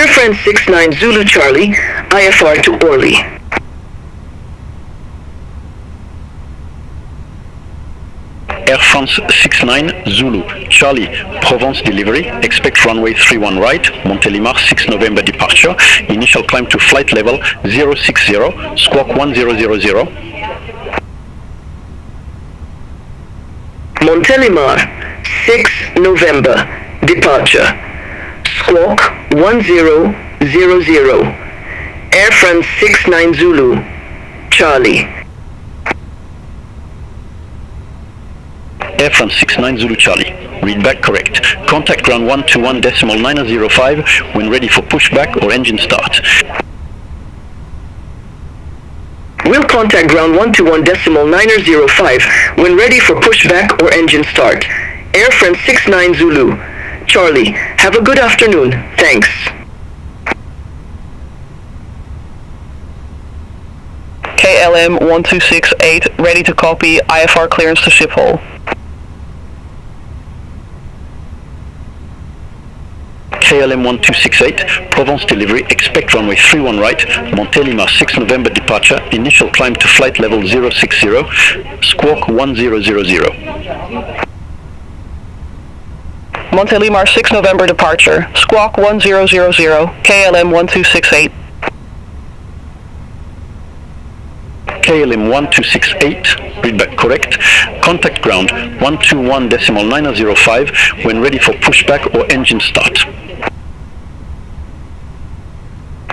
Air France 69 Zulu Charlie, IFR to Orly. Air France 69 Zulu Charlie Provence delivery, expect runway 31 right, Montélimar 6 November departure, initial climb to flight level 060, squawk 1000. Montélimar 6 November departure, squawk 1000, Air France 69 Zulu Charlie. Air France 69 Zulu Charlie. Read back correct. Contact ground 121.905 when ready for pushback or engine start. We'll contact ground 121.905 when ready for pushback or engine start. Air France 69 Zulu Charlie. Have a good afternoon. Thanks. KLM 1268 ready to copy, IFR clearance to Schiphol. KLM 1268, Provence delivery, expect runway 31 right, Montélimar 6 November departure, initial climb to flight level 060, squawk 1000. Montélimar 6 November departure, squawk 1000, KLM 1268. KLM 1268, read back correct. Contact ground 121.905 when ready for pushback or engine start.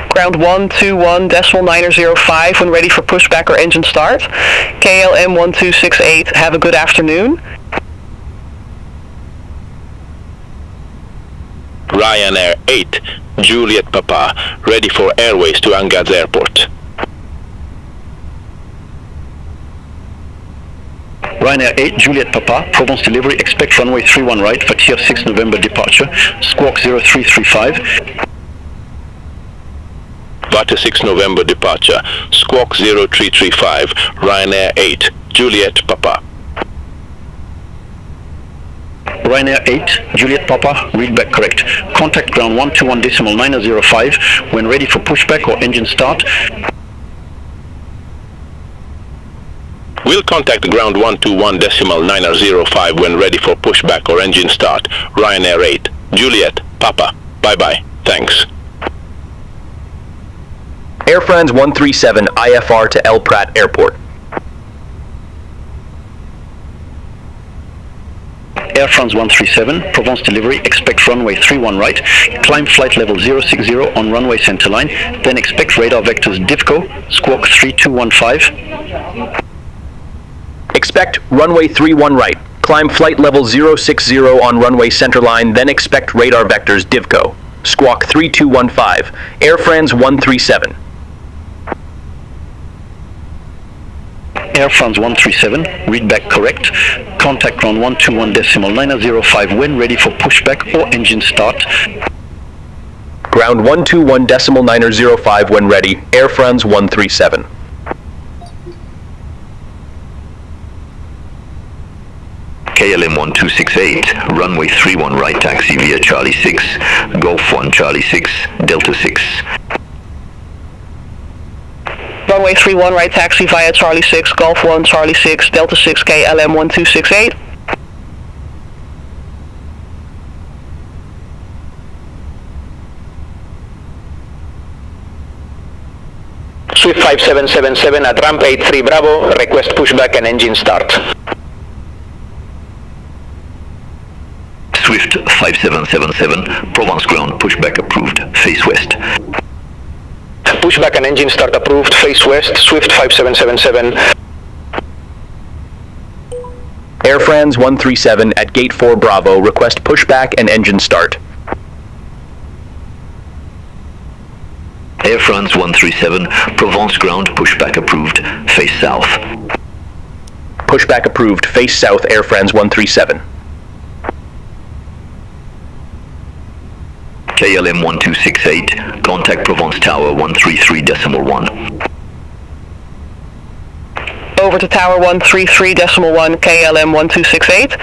Ground 121.905 when ready for pushback or engine start. KLM 1268, have a good afternoon. Ryanair 8, Juliet Papa, ready for airways to Angaz Airport. Ryanair 8, Juliet Papa, Provence delivery, expect runway 31 right, Fatir 6 November departure, squawk 0335. Vater 6 November departure, squawk 0335, Ryanair 8, Juliet Papa. Ryanair 8, Juliet Papa, read back correct. Contact ground 121.905 when ready for pushback or engine start. We'll contact ground 121.905 when ready for pushback or engine start. Ryanair 8, Juliet Papa. Bye-bye. Thanks. Air France 137 IFR to El Prat Airport. Air France 137, Provence delivery, expect runway 31 right, climb flight level 060 on runway centerline, then expect radar vectors DIVCO, squawk 3215. Expect runway 31 right, climb flight level 060 on runway centerline, then expect radar vectors DIVCO, squawk 3215, Air France 137. Air France 137, read back correct. Contact ground 121.905 when ready for pushback or engine start. Ground 121.905 when ready, Air France 137. KLM 1268, runway 31 right taxi via Charlie 6, Golf 1 Charlie 6, Delta 6. Runway 31 right taxi via Charlie 6, Golf 1 Charlie 6, Delta 6, KLM 1268. Swift 5777 at ramp 83 Bravo, request pushback and engine start. Swift 5777, Provence ground, pushback approved, face west. Pushback and engine start approved, face west, Swift 5777. Air France 137 at gate 4 Bravo, request pushback and engine start. Air France 137, Provence ground, pushback approved, face south. Pushback approved, face south, Air France 137. KLM 1268, contact Provence Tower 133.1. Over to Tower 133.1, KLM 1268.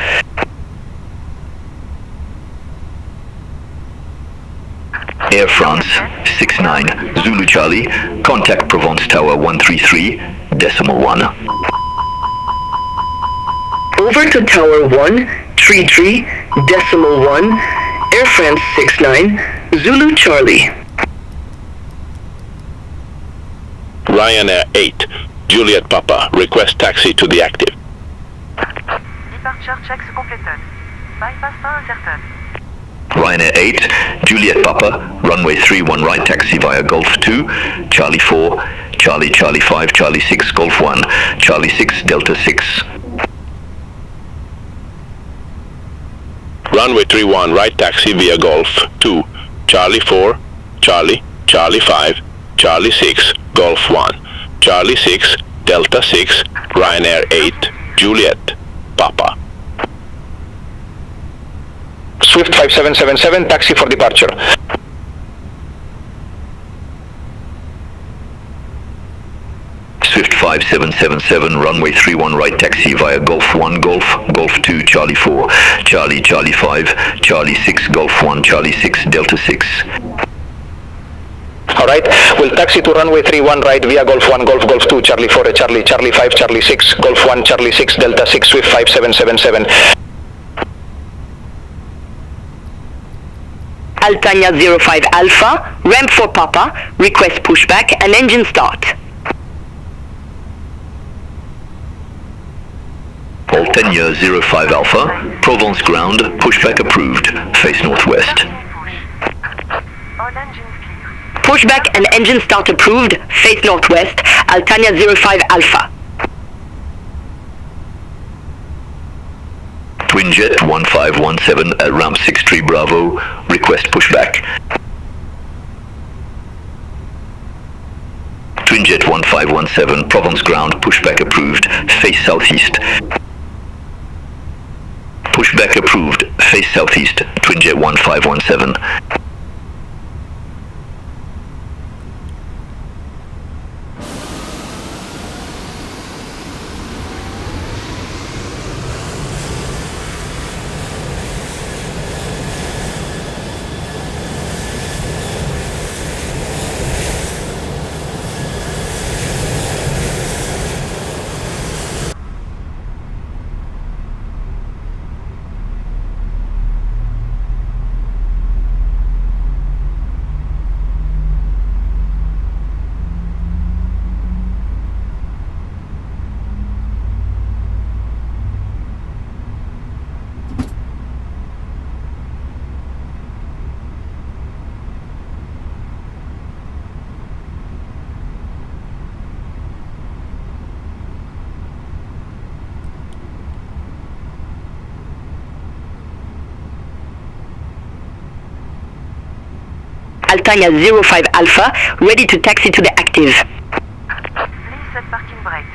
Air France 69 Zulu Charlie, contact Provence Tower 133.1. Over to Tower 133.1, Air France 69, Zulu Charlie. Ryanair 8, Juliet Papa, request taxi to the active. Departure checks completed. Bypass pas incertain. Ryanair 8, Juliet Papa, runway 31 right taxi via Golf 2, Charlie 4, Charlie, Charlie 5, Charlie 6, Golf 1, Charlie 6, Delta 6. Runway 31 right taxi via Golf 2, Charlie 4, Charlie, Charlie 5, Charlie 6, Golf 1, Charlie 6, Delta 6, Ryanair 8, Juliet Papa. Swift 5777, taxi for departure. Swift 5777, runway 31 right taxi via Golf 1, Golf, Golf 2, Charlie 4, Charlie, Charlie 5, Charlie 6, Golf 1, Charlie 6, Delta 6. Alright, we'll taxi to runway 31 right via Golf 1, Golf, Golf 2, Charlie 4, Charlie, Charlie 5, Charlie 6, Golf 1, Charlie 6, Delta 6, Swift 5777. Altania 05 Alpha, ramp for Papa, request pushback and engine start. Altania 05 Alpha, Provence ground, pushback approved, face northwest. All engines clear. Pushback and engine start approved, face northwest, Altania 05 Alpha. Twinjet 1517 at ramp 63 Bravo, request pushback. Twinjet 1517, Provence ground, pushback approved, face southeast. Pushback approved, face southeast, Twinjet 1517. Altania 05 Alpha, ready to taxi to the active. Please set parking brakes.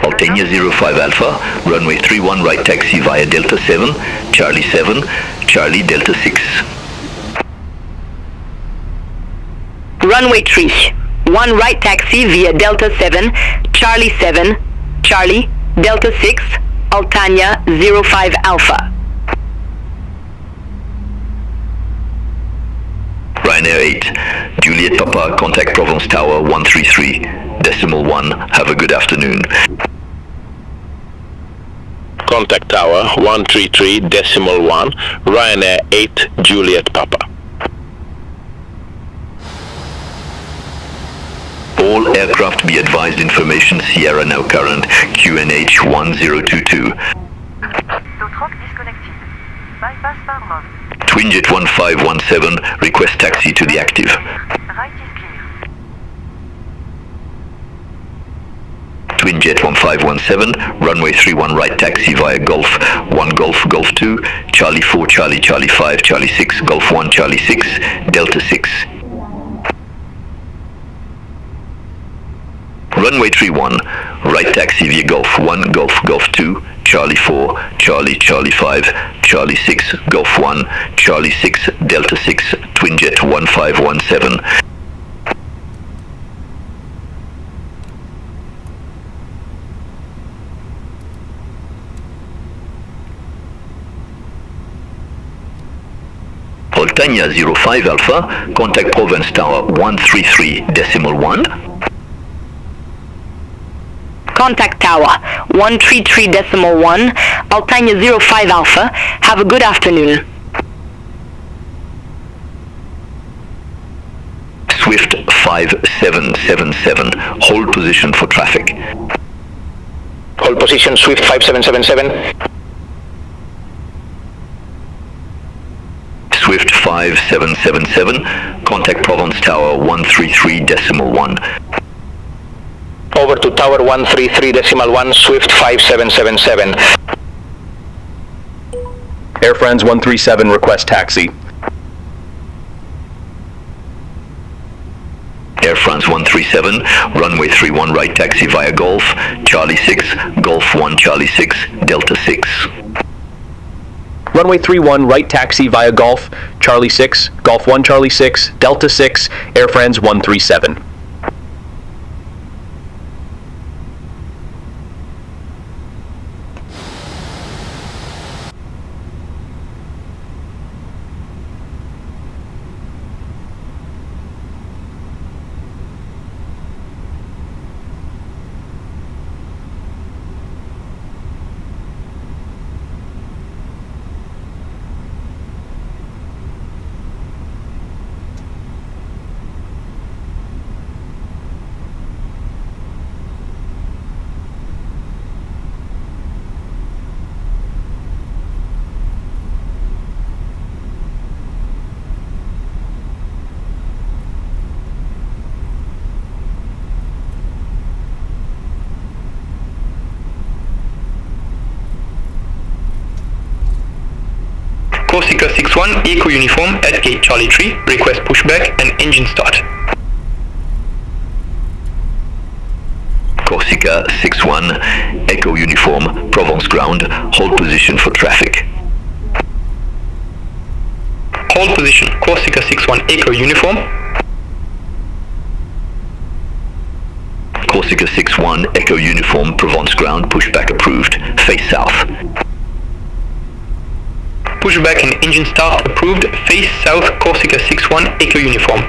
Altania 05 Alpha, runway 31 right taxi via Delta 7, Charlie 7, Charlie Delta 6. Runway 3, 1 right taxi via Delta 7, Charlie 7, Charlie, Delta 6, Altania 05 Alpha. Ryanair 8, Juliet Papa, contact Provence Tower 133.1. Have a good afternoon. Contact Tower 133.1, Ryanair 8, Juliet Papa. All aircraft be advised information Sierra now current, QNH 1022. Totroc disconnected. Bypass par mode. Twinjet 1517, request taxi to the active. Right is clear. Twinjet 1517, runway 31 right taxi via Golf 1 Golf, Golf 2, Charlie 4, Charlie, Charlie 5, Charlie 6, Golf 1, Charlie 6, Delta 6. Runway 31, right taxi via Golf 1 Golf, Golf 2, Charlie 4, Charlie, Charlie 5, Charlie 6, Golf 1, Charlie 6, Delta 6, Twinjet 1517. Altania 05 Alpha, contact Provence Tower 133.1. Contact Tower 133.1, Altania 05 Alpha. Have a good afternoon. Swift 5777, hold position for traffic. Hold position Swift 5777. Swift 5777, contact Provence Tower 133.1. Over to Tower 133.1, Swift 5777. Air France 137, request taxi. Air France 137, runway 31 right taxi via Golf, Charlie 6, Golf 1 Charlie 6, Delta 6. Runway 31, right taxi via Golf, Charlie 6, Golf 1 Charlie 6, Delta 6, Air France 137. Corsica 61, Eco Uniform at gate Charlie 3, request pushback and engine start. Corsica 61, Echo Uniform, Provence ground, hold position for traffic. Hold position, Corsica 61, Eco Uniform. Corsica 61, Echo Uniform, Provence ground, pushback approved, face south. Pushback and engine start approved, face south, Corsica 61, Eco Uniform.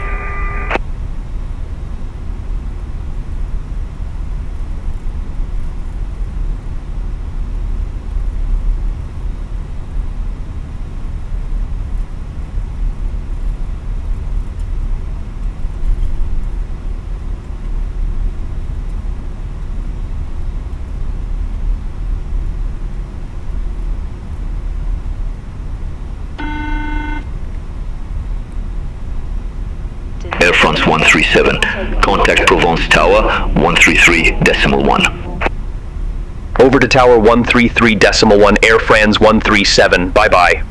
Air France 137, contact Provence Tower 133.1. Over to Tower 133.1, Air France 137, bye-bye.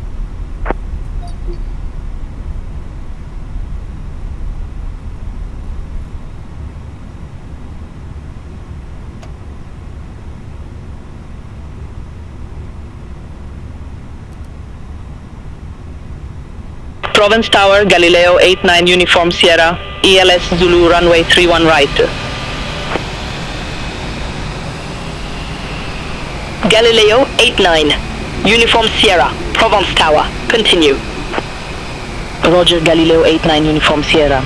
Provence Tower, Galileo 89 Uniform Sierra, ELS Zulu runway 31 right. Galileo 89, Uniform Sierra, Provence Tower. Continue. Roger, Galileo 89 Uniform Sierra.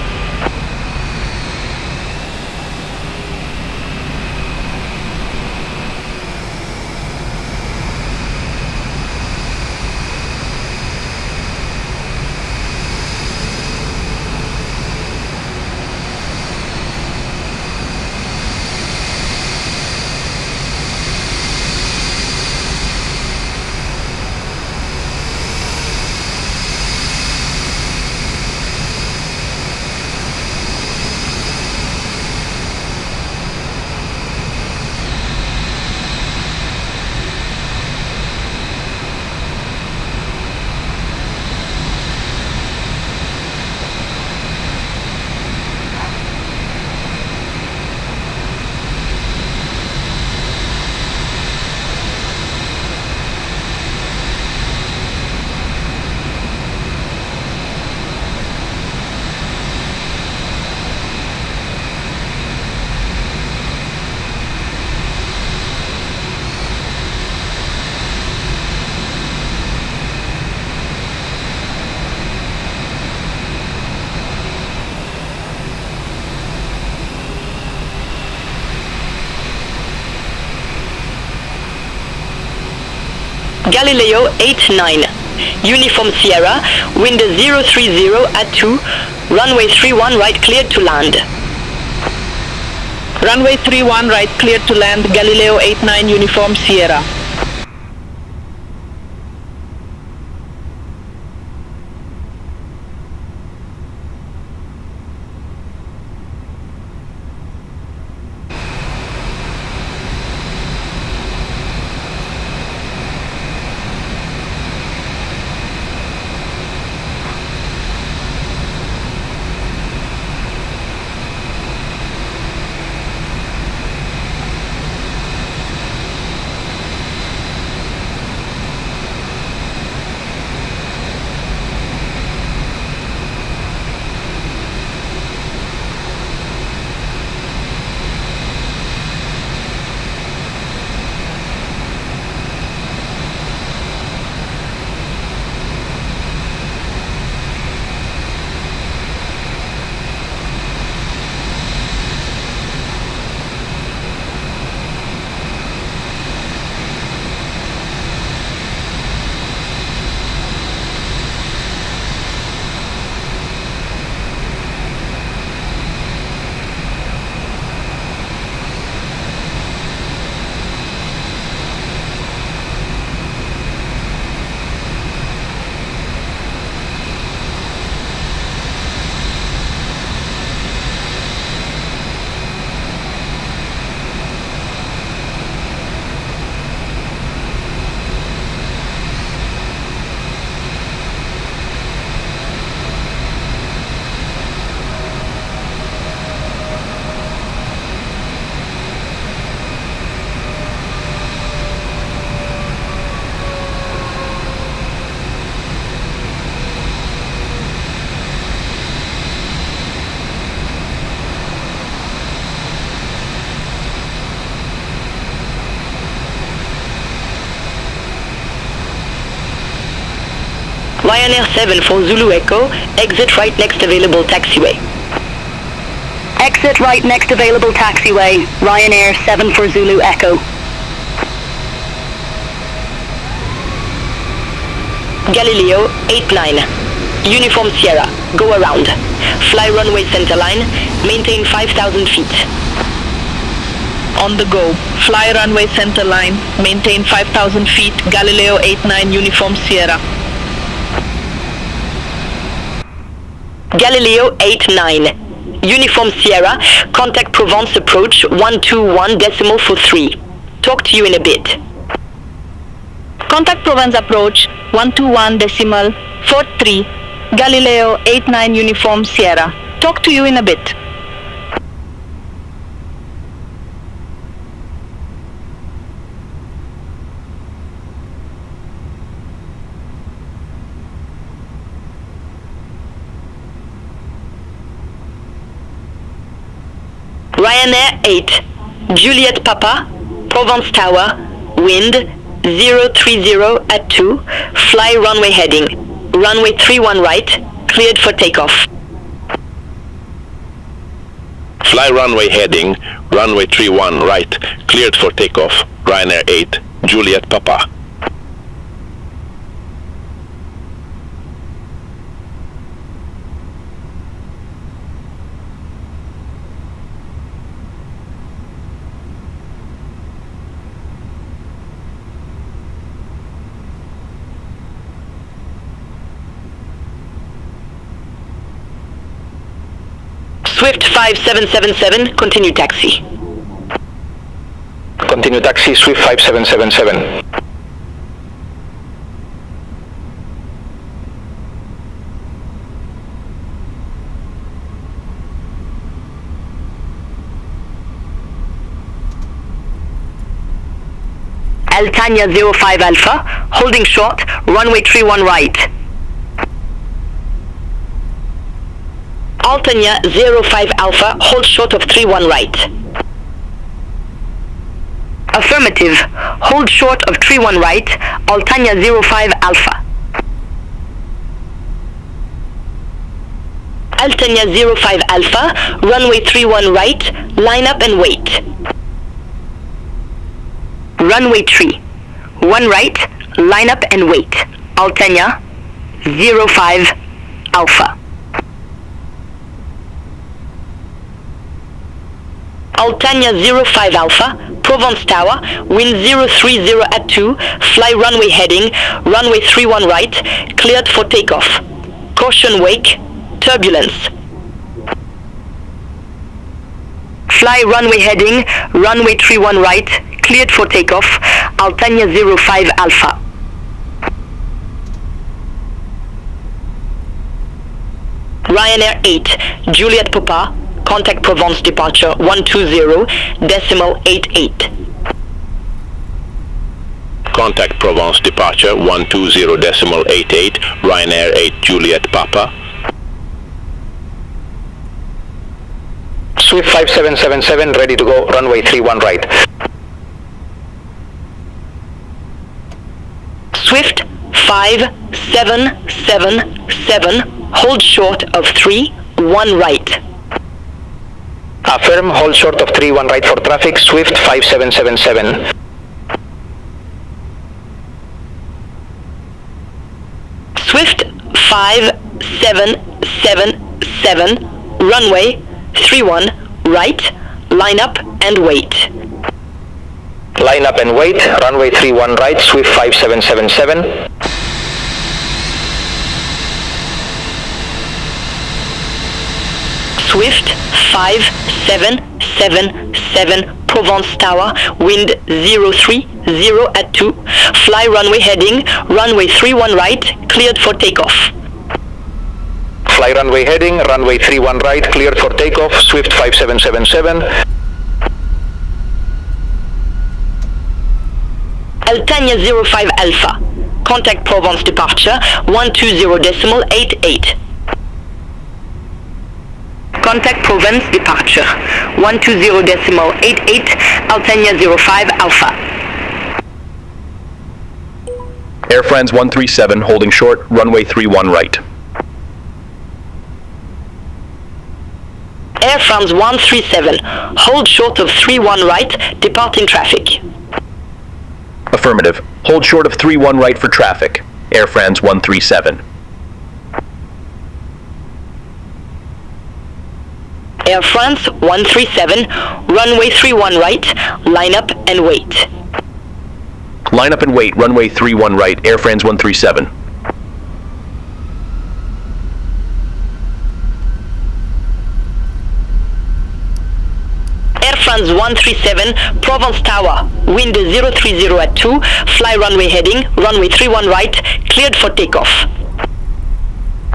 Galileo 89. Uniform Sierra, wind 030 at 2, runway 31 right cleared to land. Runway 31 right cleared to land, Galileo 89 Uniform Sierra. Ryanair 7 for Zulu Echo, exit right next available taxiway. Exit right next available taxiway, Ryanair 7 for Zulu Echo. Galileo 89. Uniform Sierra, go around. Fly runway centerline, maintain 5,000 feet. On the go, fly runway centerline, maintain 5,000 feet, Galileo 89 Uniform Sierra. Galileo 89. Uniform Sierra, contact Provence approach 121.43. Talk to you in a bit. Contact Provence approach 121.43. Galileo 89 Uniform Sierra. Talk to you in a bit. Ryanair 8, Juliet Papa, Provence Tower, wind 030 at 2, fly runway heading, runway 31 right, cleared for takeoff. Fly runway heading, runway 31 right, cleared for takeoff, Ryanair 8, Juliet Papa. Swift 5777, continue taxi. Continue taxi, Swift 5777. Altania 05 Alpha, holding short, runway 31 right. Altania 05 Alpha, hold short of 31 right. Affirmative, hold short of 31 right, Altania 05 Alpha. Altania 05 Alpha, runway 31 right, line up and wait. Runway 3, 1 right, line up and wait. Altania 05 Alpha. Altania 05 Alpha, Provence Tower, wind 030 at 2, fly runway heading, runway 31 right, cleared for takeoff. Caution wake, turbulence. Fly runway heading, runway 31 right, cleared for takeoff, Altania 05 Alpha. Ryanair 8, Juliet Papa, contact Provence departure 120.88. Contact Provence departure 120.88, Ryanair 8 Juliet Papa. Swift 5777 ready to go, runway 31 right. Swift 5777, hold short of 31 right. Affirm, hold short of 31 right for traffic, Swift 5777. Swift 5777, runway 31 right, line up and wait. Line up and wait, runway 31 right, Swift 5777. Swift 5777, Provence Tower, wind 030 at 2, fly runway heading, runway 31 right, cleared for takeoff. Fly runway heading, runway 31 right, cleared for takeoff, Swift 5777. Altania 05 Alpha, contact Provence departure 120.88. Contact Provence departure 120.88, Altania 05 Alpha. Air France 137 holding short, runway 31 right. Air France 137, hold short of 31 right, departing traffic. Affirmative. Hold short of 31 right for traffic. Air France 137. Air France 137, runway 31 right, line up and wait. Line up and wait, runway 31 right, Air France 137. Air France 137, Provence Tower, wind 030 at 2, fly runway heading, runway 31 right, cleared for takeoff.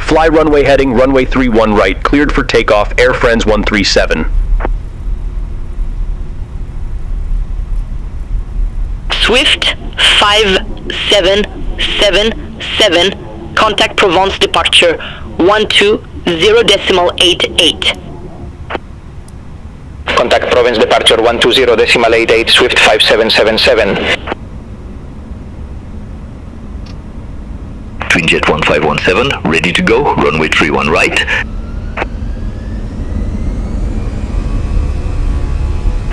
Fly runway heading, runway 31 right, cleared for takeoff, Air France 137. Swift 5777, contact Provence departure 120.88. Contact Provence departure 120.88, Swift 5777. Twinjet 1517, ready to go, runway 31 right.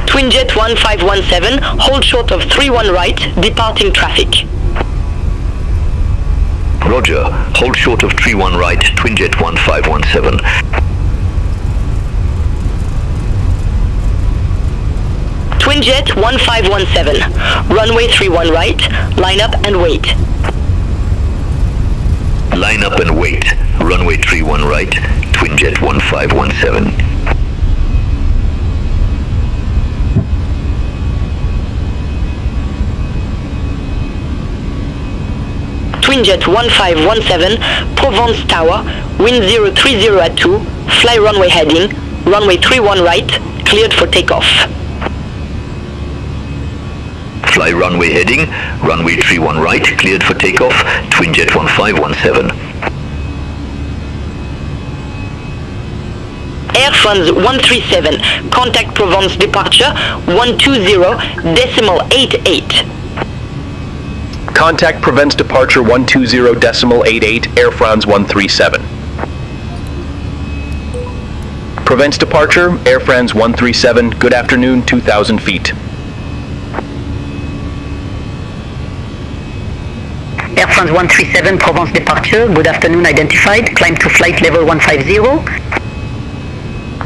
Twinjet 1517, hold short of 31 right, departing traffic. Roger, hold short of 31 right, Twinjet 1517. Twinjet 1517, runway 31 right, line up and wait. Line up and wait, runway 31 right, Twinjet 1517. Twinjet 1517, Provence Tower, wind 030 at 2, fly runway heading, runway 31 right, cleared for takeoff. Fly runway heading, runway 31 right, cleared for takeoff, Twinjet 1517. Air France 137, contact Provence departure 120.88. Contact Provence departure 120.88, Air France 137. Provence departure, Air France 137, good afternoon, 2,000 feet. France 137 Provence departure, good afternoon identified, climb to flight level 150.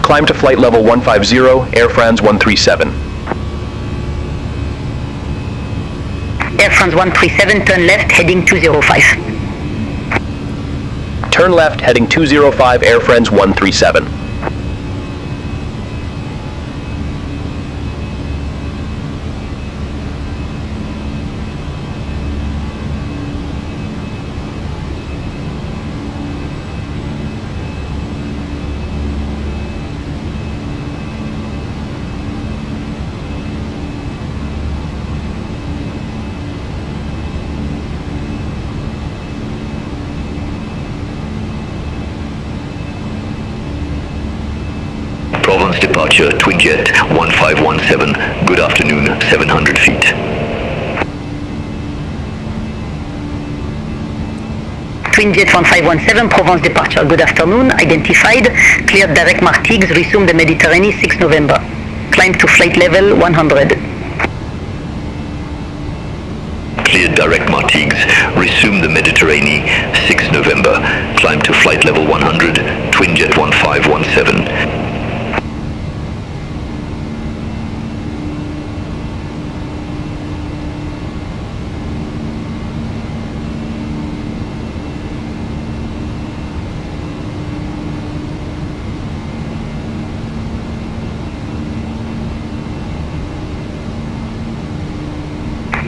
Climb to flight level 150, Air France 137. Air France 137, turn left, heading 205. Turn left, heading 205, Air France 137. Provence departure, Twinjet 1517, good afternoon, 700 feet. Twinjet 1517 Provence departure, good afternoon, identified, cleared direct Martigues, resume the Mediterranean 6 November. Climb to flight level 100. Cleared direct Martigues, resume the Mediterranean 6 November, climb to flight level 100, Twinjet 1517.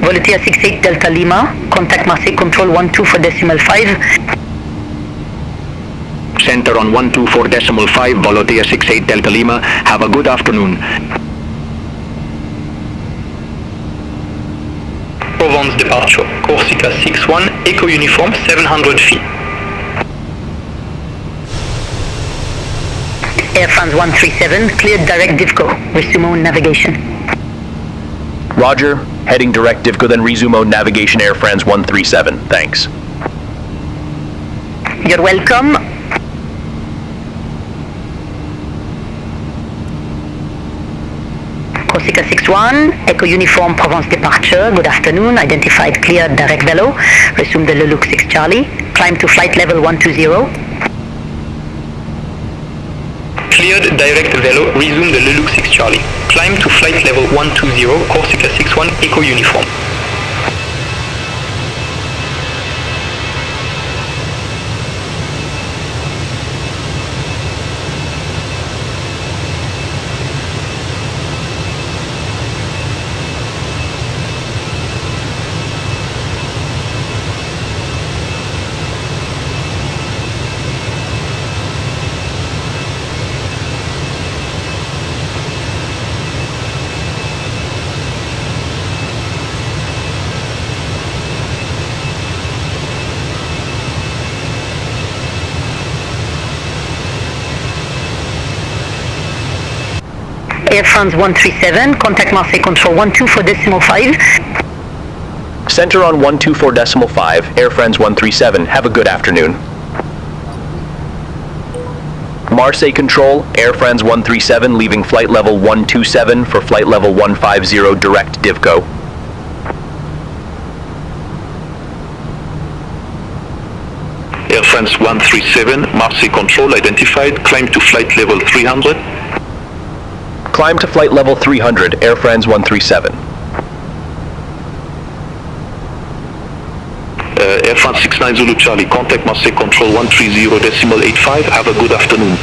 Volatility 68 Delta Lima, contact Marseille Control 12 for decimal 5. Center on 124.5, Volatility 68 Delta Lima, have a good afternoon. Provence departure, Corsica 61, Echo Uniform 700 feet. Air France 137, cleared direct Divco, resume on navigation. Roger, heading direct Divco, then resume on navigation, Air France 137. Thanks. You're welcome. Corsica 61, Echo Uniform Provence departure, good afternoon, identified cleared direct Velo, resume the Leluc 6 Charlie, climb to flight level 120. Cleared direct Velo, resume the Leluc 6 Charlie. Climb to flight level 120, Corsica 61, Echo Uniform. Air France 137, contact Marseille Control 12 for decimal 5. Center on 124.5, Air France 137, have a good afternoon. Marseille Control, Air France 137, leaving flight level 127 for flight level 150 direct Divco. Air France 137, Marseille Control identified, climb to flight level 300. Climb to flight level 300, Air France 137. Air France 69 Zulu Charlie, contact Marseille Control 130.85, have a good afternoon.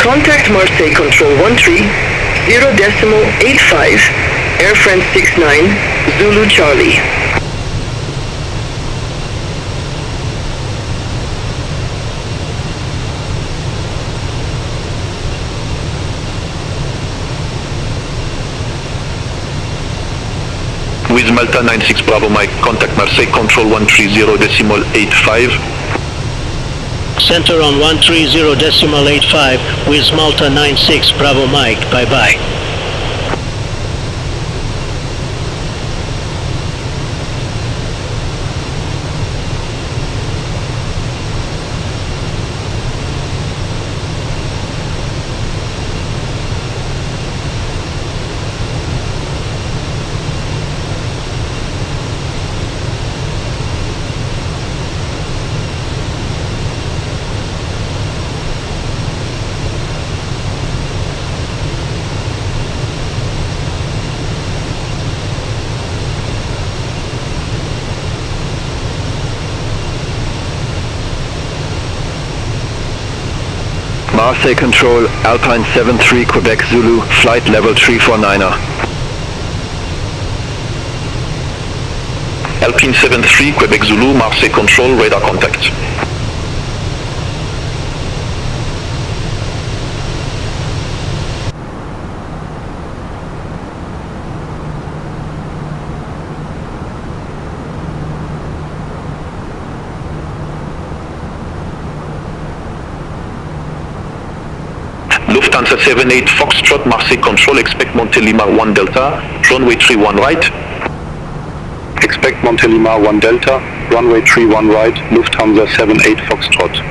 Contact Marseille Control 130.85, Air France 69, Zulu Charlie. With Malta 96 Bravo Mike, contact Marseille Control 130.85. Center on 130.85 with Malta 96 Bravo Mike, bye-bye. Marseille Control, Alpine 73 Quebec Zulu, flight level 349er. Alpine 73 Quebec Zulu, Marseille Control, radar contact. Lufthansa 78 Foxtrot, Marseille Control, expect Montélimar 1 Delta, runway 31 right. Expect Montélimar 1 Delta, runway 31 right, Lufthansa 78 Foxtrot.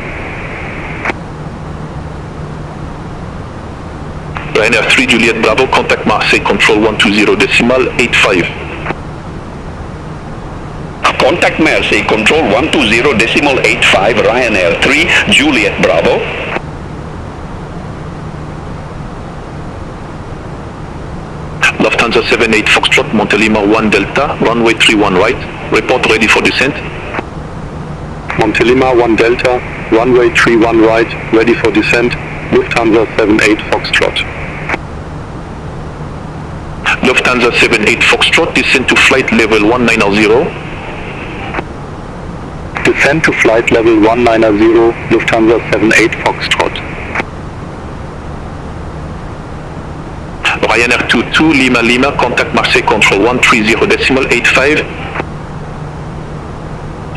Ryanair 3 Juliet Bravo, contact Marseille Control 120.85. Contact Marseille Control 120.85, Ryanair 3 Juliet Bravo. Lufthansa 78 Foxtrot, Montélimar 1 Delta, runway 31 right, report ready for descent. Montélimar 1 Delta, runway 31 right, ready for descent, Lufthansa 78 Foxtrot. Lufthansa 78 Foxtrot, descend to flight level 190. Descend to flight level 190, Lufthansa 78 Foxtrot. Ryanair 22 Lima Lima, contact Marseille Control 130.85.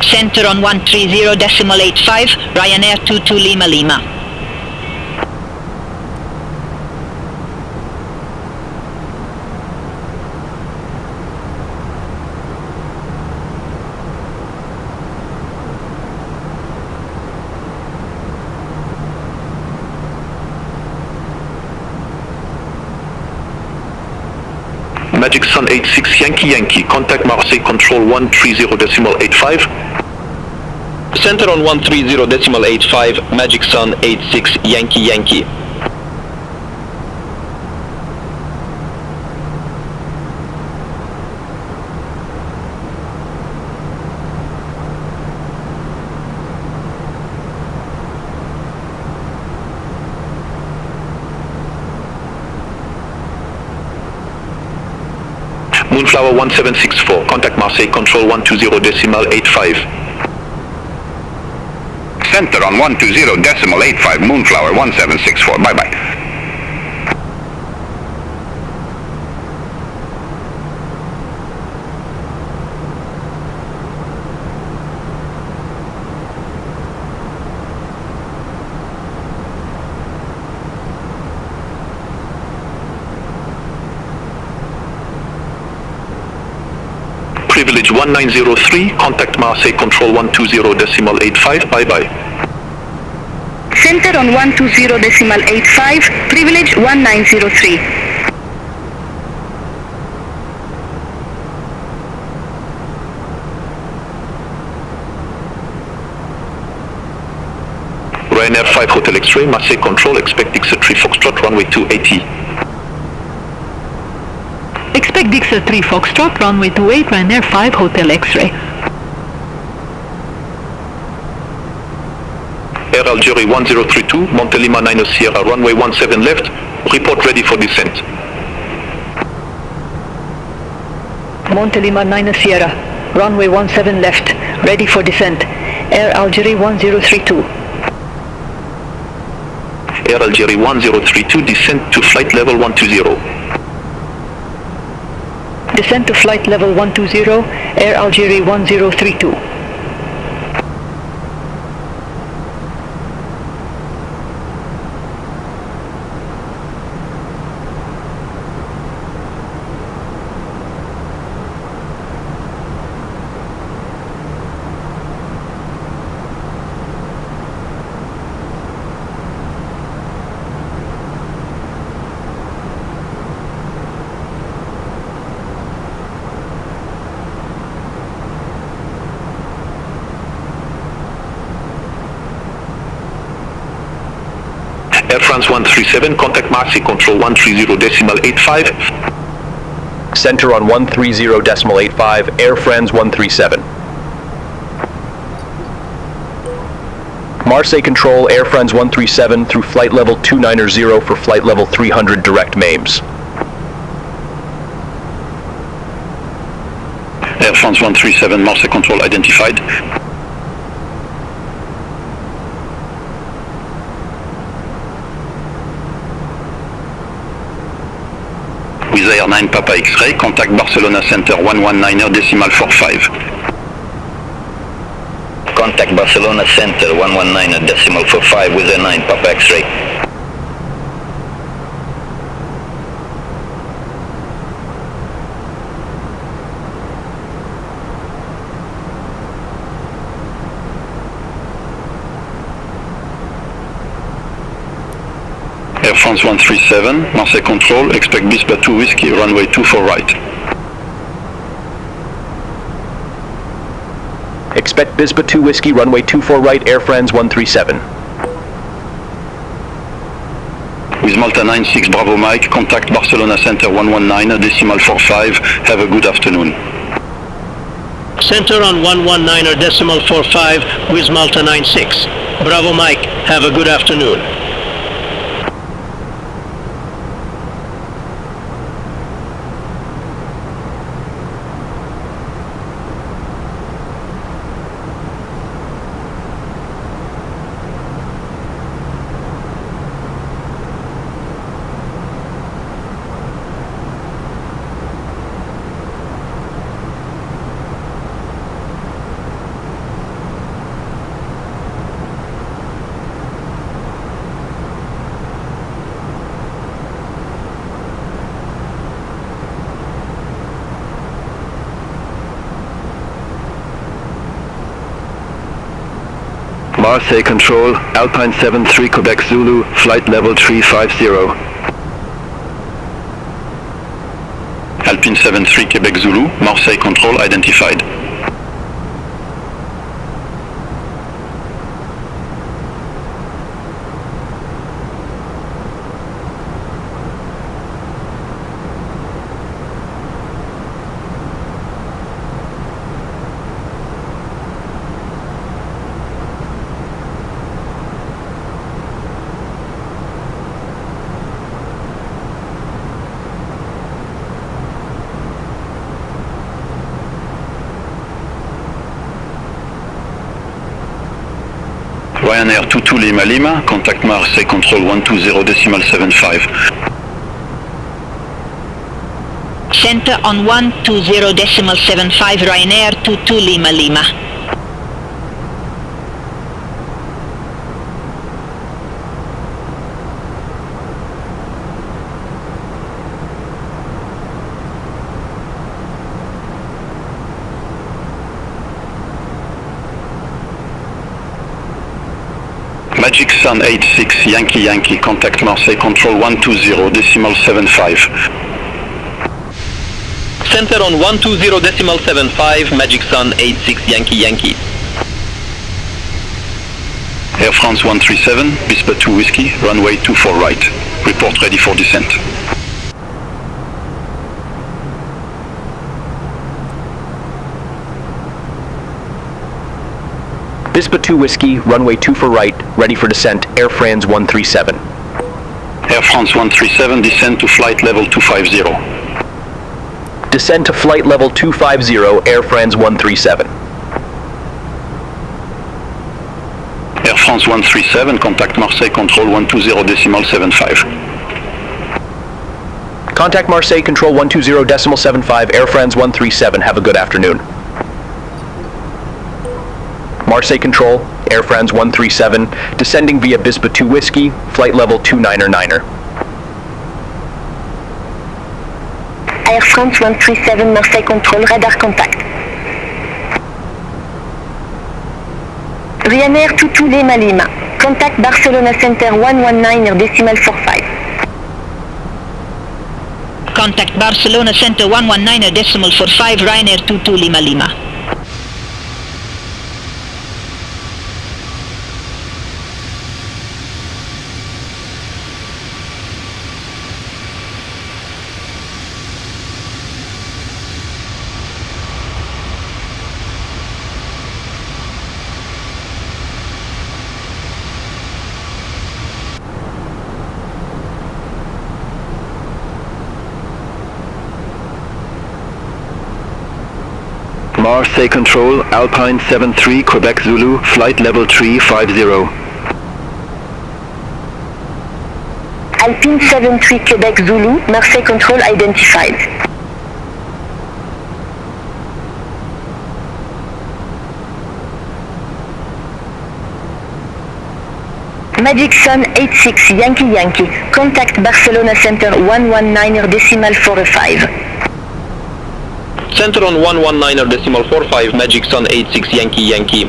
Center on 130.85, Ryanair 22 Lima Lima. Magic Sun 86 Yankee Yankee, contact Marseille Control 130.85. Center on 130.85, Magic Sun 86 Yankee Yankee. Moonflower 1764, contact Marseille Control 120.85. Center on 120.85, Moonflower 1764, bye-bye. Privilege 1903, contact Marseille Control 120.85, bye-bye. Center on 120.85, Privilege 1903. Ryanair 5 Hotel X-Ray, Marseille Control, expect Dixer 3 Foxtrot, runway 280. Expect Dixer 3 Foxtrot, runway 28, Ryanair 5 Hotel X-Ray. Air Algérie 1032, Montélimar 9 Sierra, runway 17 left, report ready for descent. Montélimar 9 Sierra, runway 17 left, ready for descent. Air Algérie 1032. Air Algérie 1032, descent to flight level 120. Descent to flight level 120, Air Algérie 1032. Air France 137, contact Marseille Control 130.85. Center on 130.85, Air France 137. Marseille Control, Air France 137 through flight level 290 for flight level 300 direct MAMES. Air France 137, Marseille Control identified. With Air 9 Papa X-ray, contact Barcelona Center 119.45. Contact Barcelona Center 119.45 with Air 9 Papa X-ray. Air France 137, Marseille Control, expect Bispa 2 Whiskey, runway 24 right. Expect Bispa 2 Whiskey, runway 24 right, Air France 137. With Malta 96 Bravo Mike, contact Barcelona Center 119.45. Have a good afternoon. Center on 119.45 with Malta 96. Bravo Mike, have a good afternoon. Marseille Control, Alpine 73 Quebec Zulu, flight level 350. Alpine 73 Quebec Zulu, Marseille Control identified. Ryanair 22 Lima Lima, contact Marseille Control 120.75. Center on 120.75 Ryanair 22 Lima Lima. Magic Sun 86 Yankee Yankee, contact Marseille Control 120.75. Center on 120.75, Magic Sun 86 Yankee Yankee. Air France 137, Bispa 2 Whiskey, runway 24 right. Report ready for descent. Bispa 2 Whiskey, runway 24 right, ready for descent, Air France 137. Air France 137, descend to flight level 250. Descend to flight level 250, Air France 137. Air France 137, contact Marseille Control 120.75. Contact Marseille Control 120.75, Air France 137, have a good afternoon. Marseille Control, Air France 137, descending via Bispa 2 Whiskey, flight level 299er. Air France 137, Marseille Control, radar contact. Ryanair 22 Lima Lima, contact Barcelona Center 119.45. Contact Barcelona Center 119.45 Ryanair 22 Lima Lima. Marseille Control, Alpine 73, Quebec Zulu, flight level 350. Alpine 73 Quebec Zulu, Marseille Control identified. Magic Sun 86 Yankee Yankee, contact Barcelona Center 119.45. Center on 119.45, Magic Sun 86 Yankee Yankee.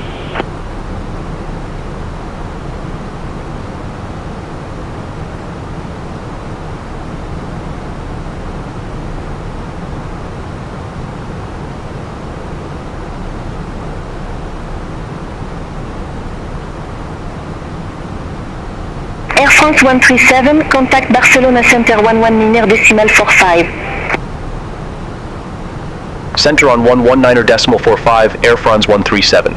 Air France 137, contact Barcelona Center 119.45. Center on 119.45, Air France 137.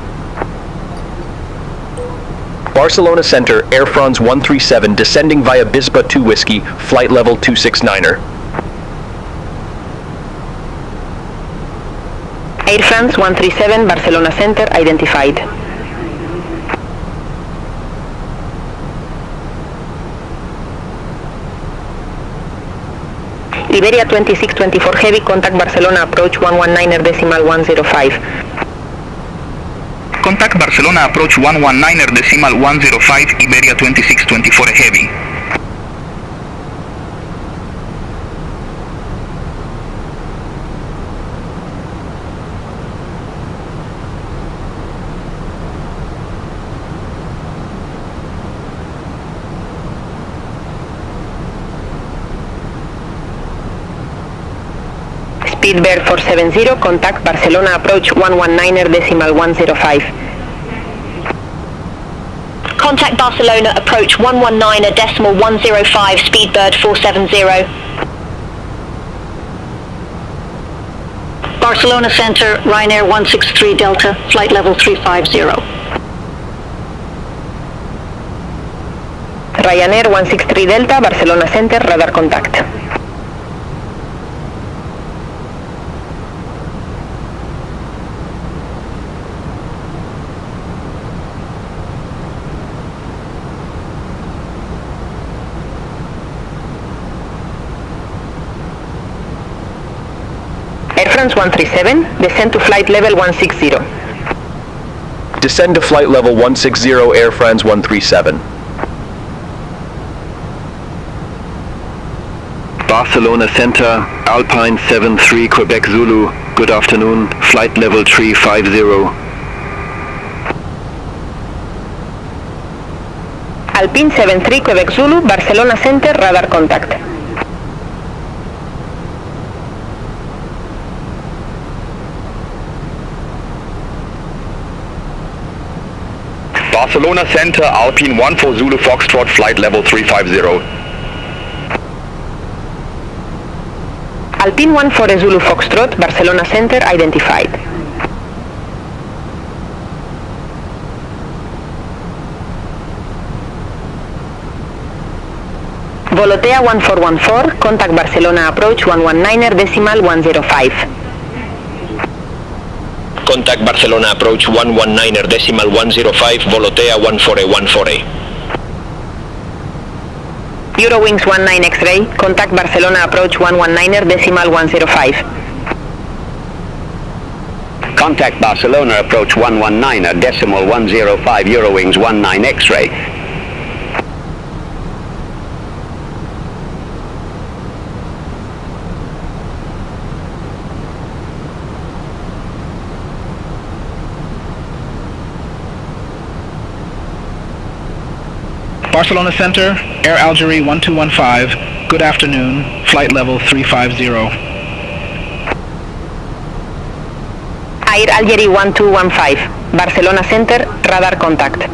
Barcelona Center, Air France 137, descending via Bispa 2 Whiskey, flight level 269er. Air France 137, Barcelona Center identified. Iberia 2624 Heavy, contact Barcelona approach 119.105. Contact Barcelona approach 119.105, Iberia 2624 Heavy. Speedbird 470, contact Barcelona approach 119.105. Contact Barcelona approach 119.105, Speedbird 470. Barcelona Center, Ryanair 163 Delta, flight level 350. Ryanair 163 Delta, Barcelona Center, radar contact. Air France 137, descend to flight level 160. Descend to flight level 160, Air France 137. Barcelona Center, Alpine 73, Quebec Zulu, good afternoon, flight level 350. Alpine 73, Quebec Zulu, Barcelona Center, radar contact. Barcelona Center, Alpine 14 Zulu Foxtrot, flight level 350. Alpine 14 Zulu Foxtrot, Barcelona Center identified. Volotea 1414, contact Barcelona approach 119.105. Contact Barcelona approach 119.105, Volotea 14A. Eurowings 19 X-ray, contact Barcelona approach 119.105. Contact Barcelona approach 119.105, Eurowings 19 X-ray. Barcelona Center, Air Algerie 1215, good afternoon, flight level 350. Air Algerie 1215, Barcelona Center, radar contact.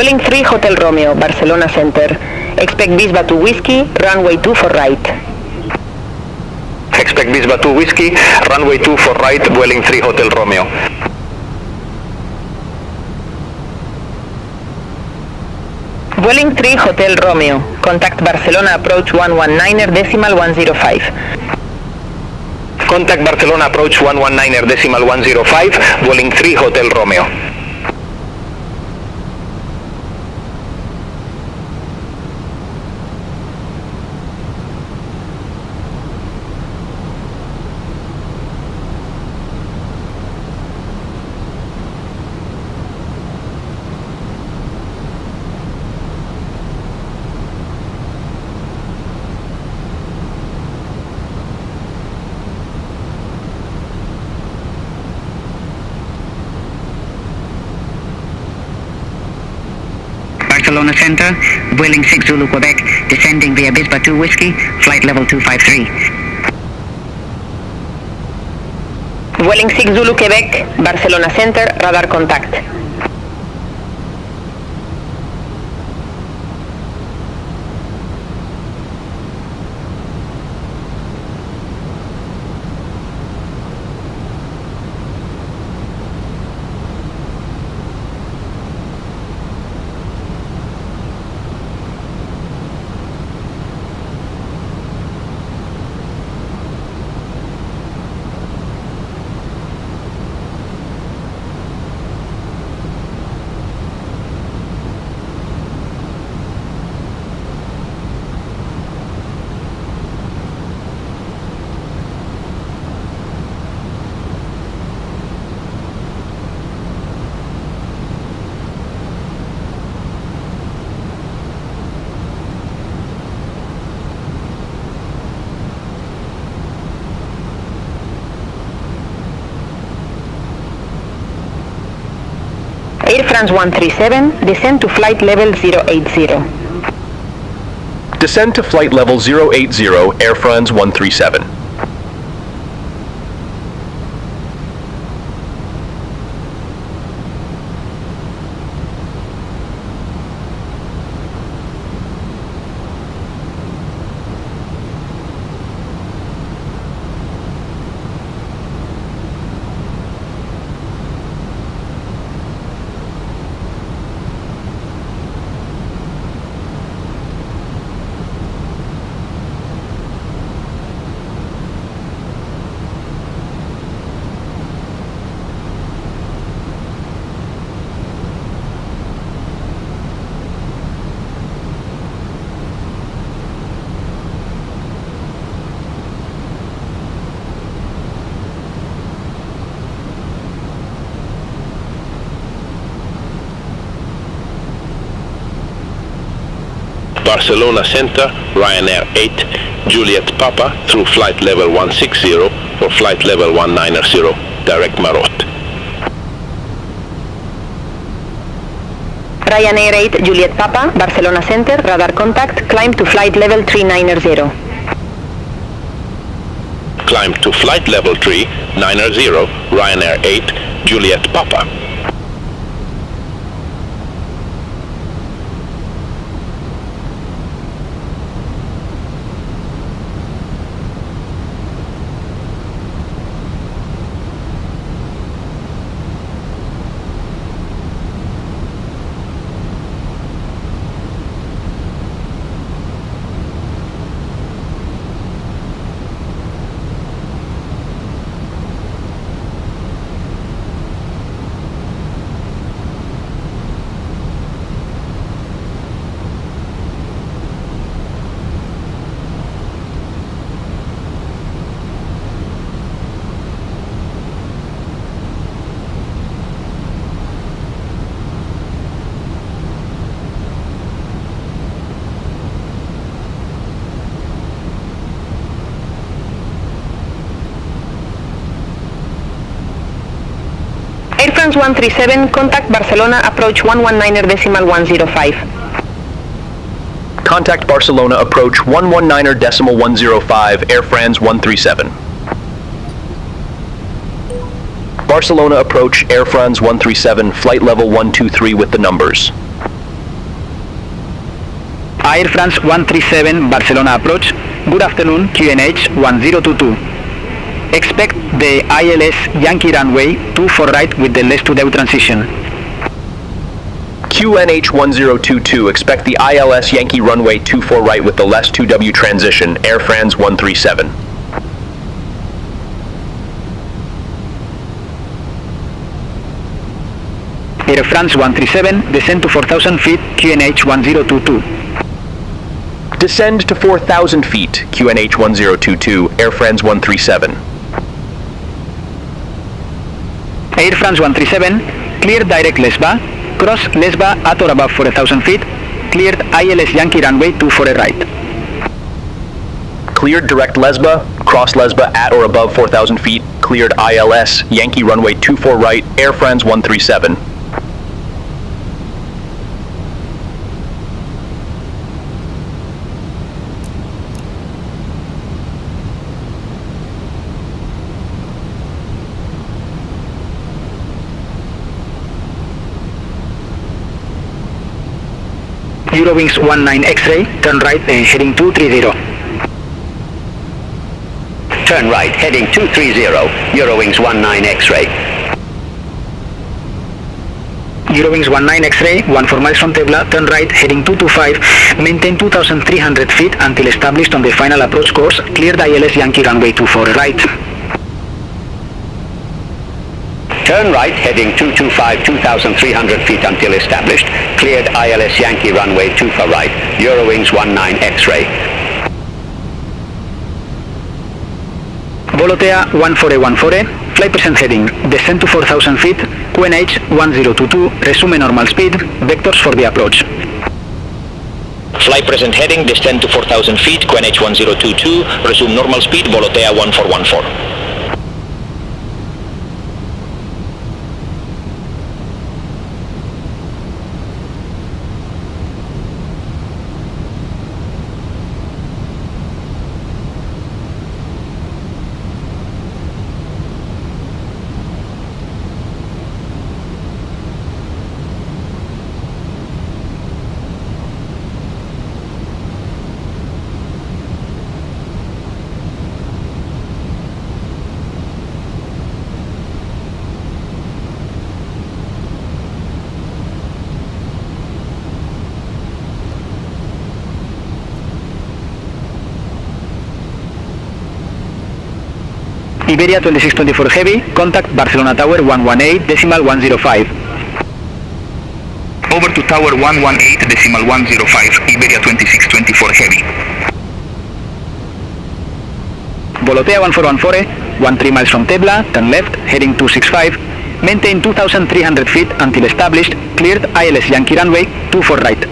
Vueling 3 Hotel Romeo, Barcelona Center. Expect Bisba 2 Whiskey, runway 2 for right. Expect Bisba 2 Whiskey, runway 2 for right, Vueling 3 Hotel Romeo. Vueling 3 Hotel Romeo. Contact Barcelona approach 119er decimal 105. Contact Barcelona approach 119er decimal 105, Vueling 3 Hotel Romeo. Barcelona Center, Vueling 6 Zulu Quebec, descending via Bisba 2 Whiskey, flight level 253. Vueling 6 Zulu Quebec, Barcelona Center, radar contact. Air France 137, descend to flight level 080. Descend to flight level 080, Air France 137. Barcelona Center, Ryanair 8, Juliet Papa through flight level 160 for flight level 190, direct Marot. Ryanair 8, Juliet Papa, Barcelona Center, radar contact, climb to flight level 390. Climb to flight level 390, Ryanair 8, Juliet Papa. Air France 137, contact Barcelona approach 119er decimal 105. Contact Barcelona approach 119er decimal 105, Air France 137. Barcelona approach Air France 137, flight level 123 with the numbers. Air France 137 Barcelona approach. Good afternoon, QNH 1022. Expect the ILS Yankee runway 24 right with the less to depth transition. QNH 1022, expect the ILS Yankee runway 24 right with the less 2W transition, Air France 137. Air France 137, descend to 4,000 feet, QNH 1022. Descend to 4,000 feet, QNH 1022, Air France 137. Air France 137, clear direct Lesba, cross Lesba at or above 4,000 feet, cleared ILS Yankee runway 24 right. Cleared direct Lesba, cross Lesba at or above 4,000 feet, cleared ILS Yankee runway 24 right, Air France 137. Eurowings 19 X-ray, turn right, heading 230. Turn right, heading 230, Eurowings 19 X-ray. Eurowings 19 X-ray, 14 miles from Tebla, turn right, heading 225, maintain 2,300 feet until established on the final approach course, cleared ILS Yankee runway 24 right. Turn right, heading 225, 2,300 feet until established, cleared ILS Yankee runway 24 right, Eurowings 19 X-ray. Volotea 1440, fly present heading, descend to 4,000 feet, QNH 1022, resume normal speed, vectors for the approach. Fly present heading, descend to 4,000 feet, QNH 1022, resume normal speed, Volotea 1414. Iberia 2624 Heavy, contact Barcelona Tower 118.105. Over to Tower 118.105, Iberia 2624 Heavy. Volotea 1414, 13 miles from Tebla, turn left, heading 265, maintain 2,300 feet until established, cleared ILS Yankee runway 24 right.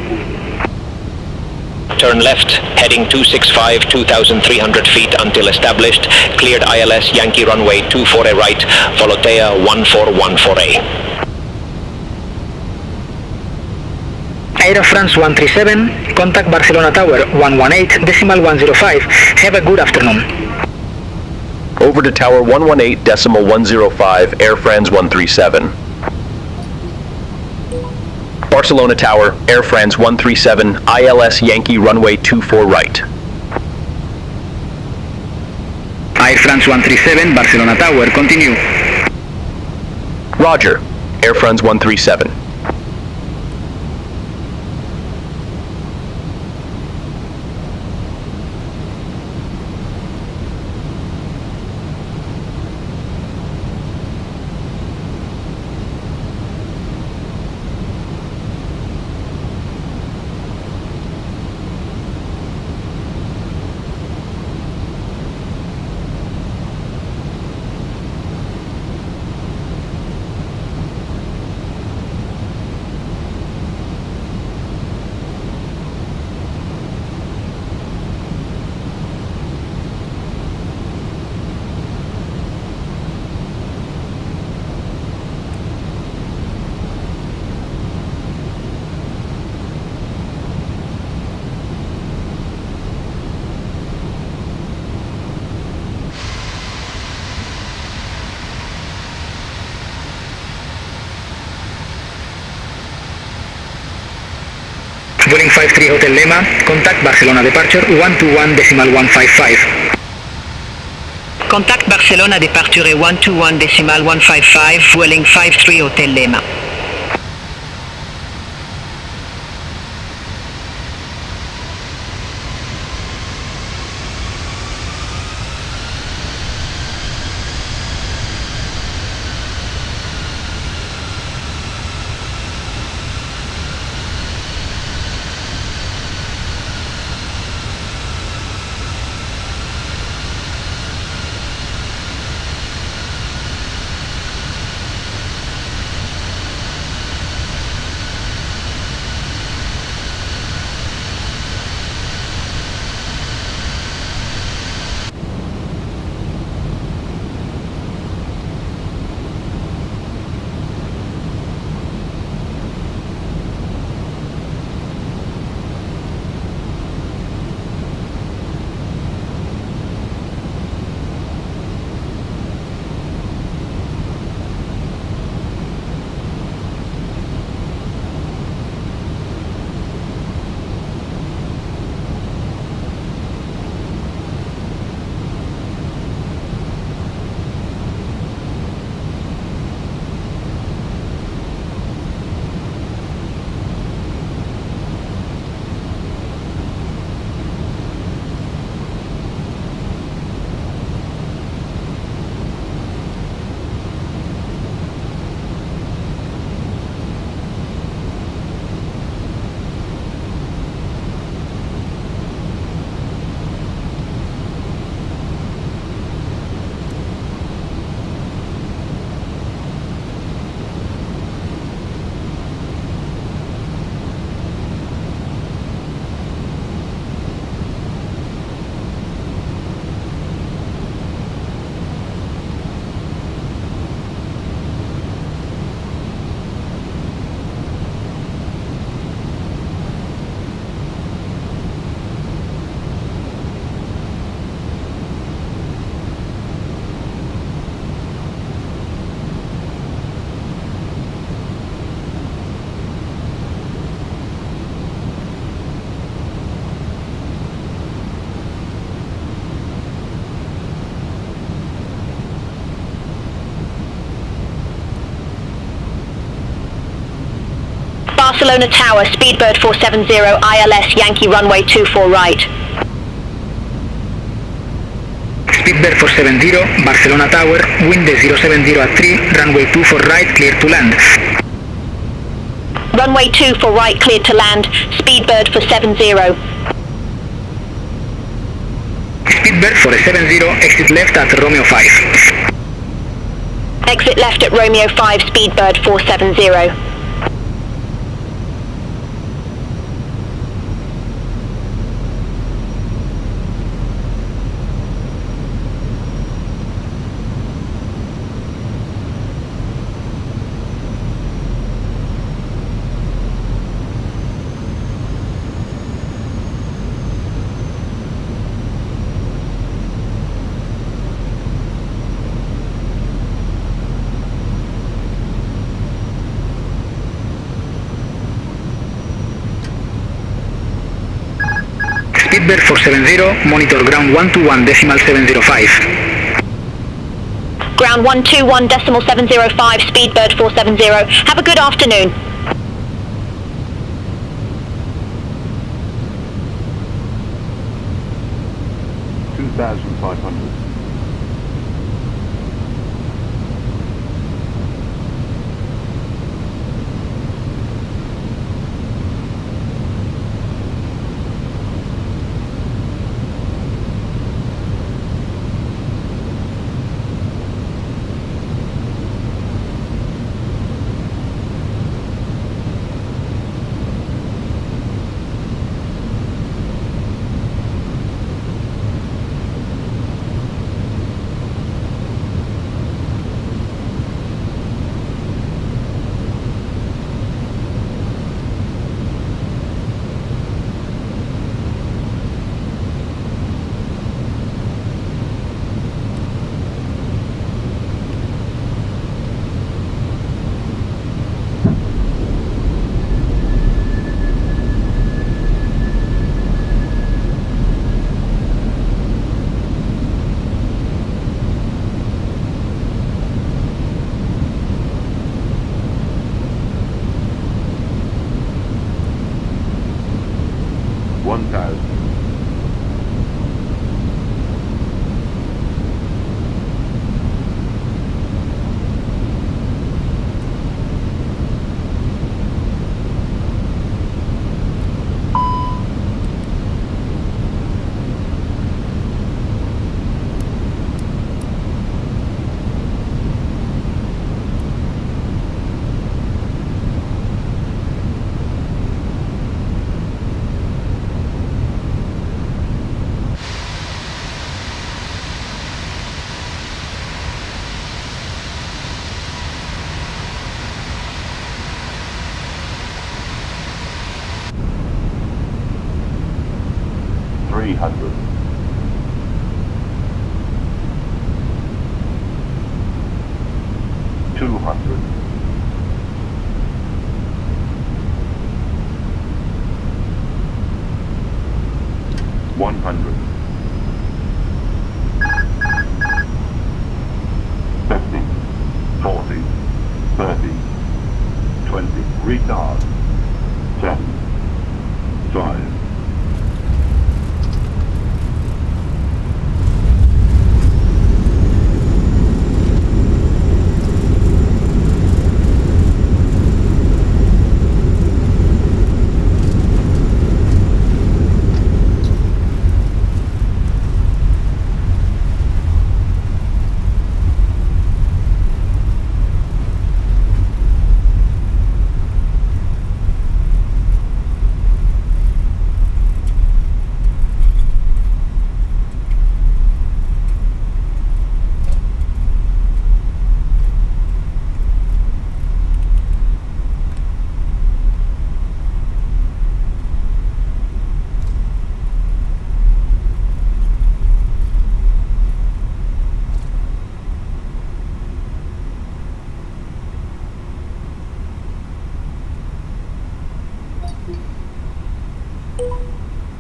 Turn left, heading 265, 2,300 feet until established, cleared ILS Yankee runway 24 right, Volotea 1414A. Air France 137, contact Barcelona Tower 118.105, have a good afternoon. Over to Tower 118.105, Air France 137. Barcelona Tower, Air France 137, ILS Yankee runway 24 right. Air France 137, Barcelona Tower, continue. Roger, Air France 137. Vueling 53 Hotel Lema, contact Barcelona departure 121.155. Contact Barcelona departure 121.155, Vueling 53 Hotel Lema. Barcelona Tower, Speedbird 470, ILS Yankee runway 24 right. Speedbird 470, Barcelona Tower, wind 070 at 3, runway 24 right, clear to land. Runway 24 right, cleared to land, Speedbird 470. Speedbird 470, exit left at Romeo 5. Exit left at Romeo 5, Speedbird 470. Speedbird 470, monitor ground 121.705. Ground 121.705, Speedbird 470. Have a good afternoon.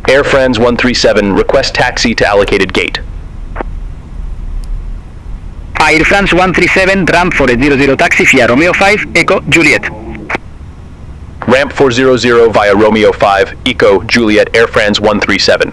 Air France 137, request taxi to allocated gate. Air France 137, ramp 400 taxi via Romeo 5, Echo, Juliet. Ramp 400 via Romeo 5, Echo, Juliet, Air France 137.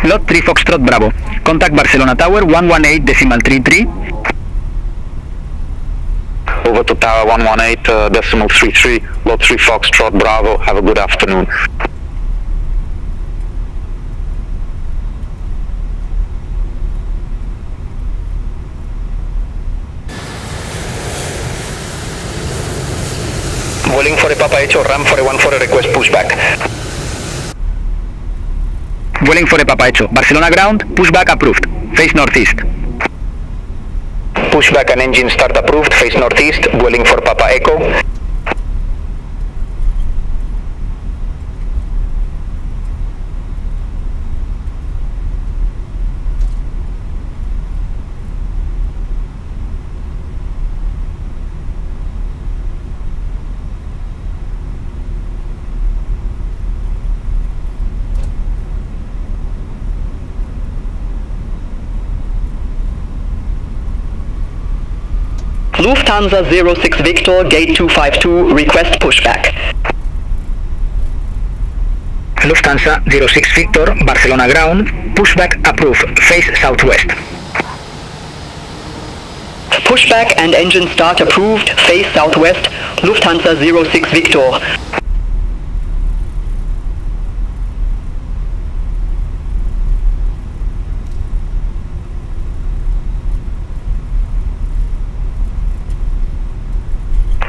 Lot 3 Foxtrot Bravo. Contact Barcelona Tower 118.33. Over to Tower 118.33, Lot 3 Foxtrot Bravo. Have a good afternoon. Vueling for a Papa Echo, RAM for a 14 request pushback. Vueling for a Papa Echo. Barcelona ground, pushback approved. Face northeast. Pushback and engine start approved, face northeast, Vueling for Papa Echo. Lufthansa 06 Victor, gate 252, request pushback. Lufthansa 06 Victor, Barcelona ground, pushback approved. Face southwest. Pushback and engine start approved, face southwest, Lufthansa 06 Victor.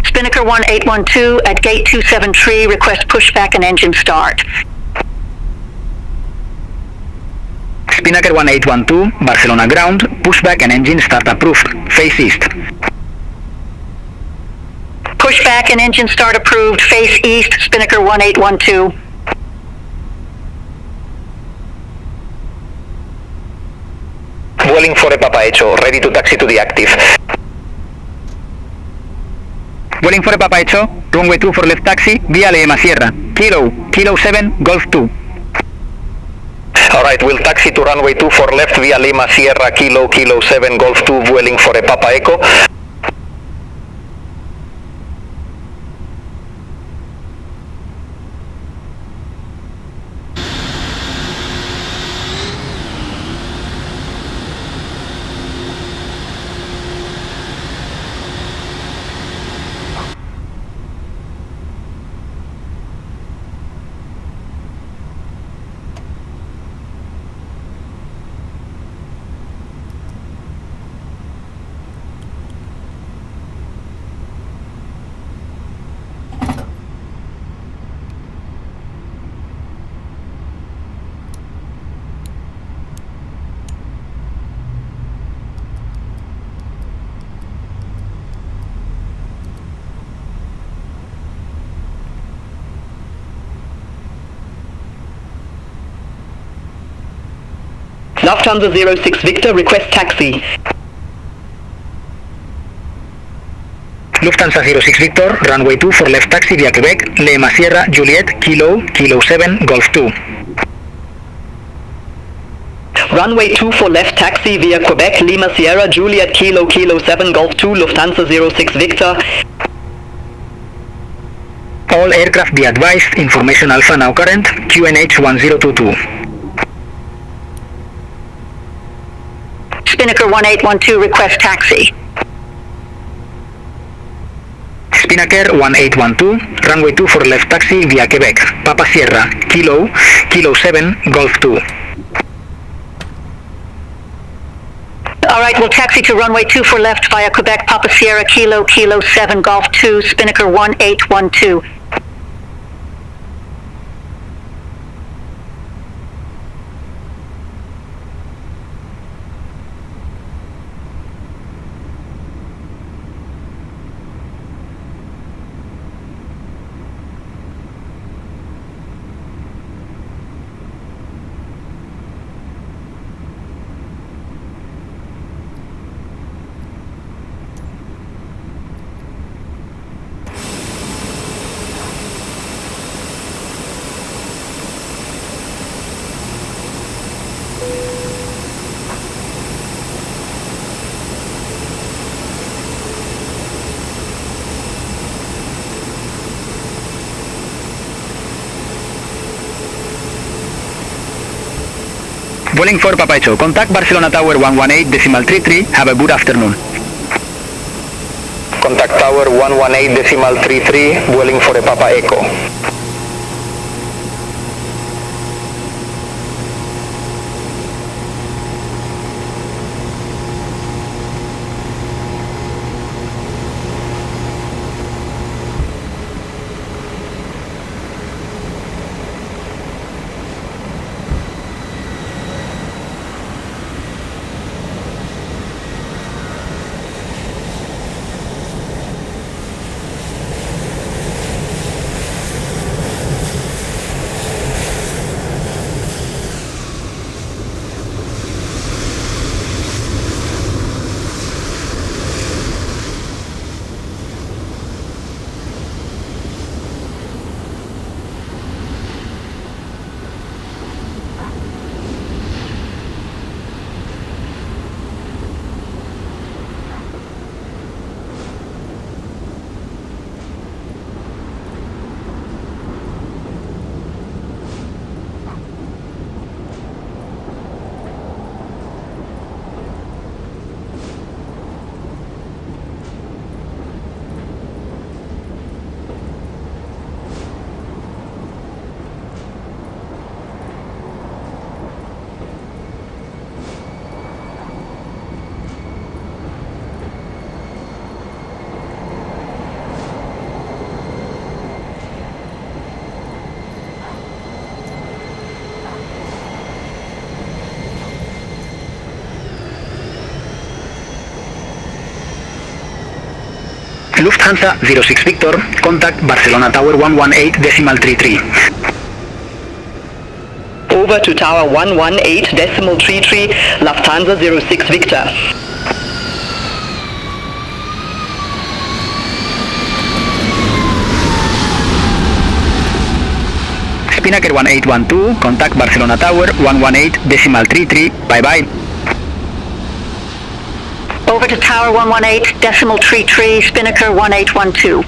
Spinnaker 1812 at gate 273, request pushback and engine start. Spinnaker 1812, Barcelona ground, pushback and engine start approved. Face east. Pushback and engine start approved, face east, Spinnaker 1812. Vueling for a Papa Echo, ready to taxi to the active. Vueling for a Papa Echo, runway 2 for left taxi, via Lema Sierra, Kilo 7, Golf 2. Alright, we'll taxi to runway 2 for left via Lima Sierra, Kilo 7, Golf 2, Vueling for a Papa Echo. Lufthansa 06 Victor, request taxi. Lufthansa 06 Victor, runway 2 for left taxi via Quebec, Lema Sierra, Juliet, Kilo 7, Golf 2. Runway 24 left taxi via Quebec, Lima Sierra, Juliet Kilo Kilo 7 Golf 2, Lufthansa 06 Victor. All aircraft be advised, information Alpha now current, QNH 1022. Spinnaker 1812 request taxi. Spinnaker 1812, runway 24 left taxi via Quebec, Papa Sierra, Kilo 7, Golf 2. Alright, we'll taxi to runway 24 left via Quebec, Papa Sierra, Kilo 7, Golf 2, Spinnaker 1812. Vueling for Papa Echo, contact Barcelona Tower 118.33, have a good afternoon. Contact Tower 118.33, Vueling for Papa Echo. Lufthansa 06 Victor, contact Barcelona Tower 118.33. Over to Tower 118.33, Lufthansa 06 Victor. Spinnaker 1812, contact Barcelona Tower 118.33, bye bye. Over to Tower 118.33, Spinnaker 1812.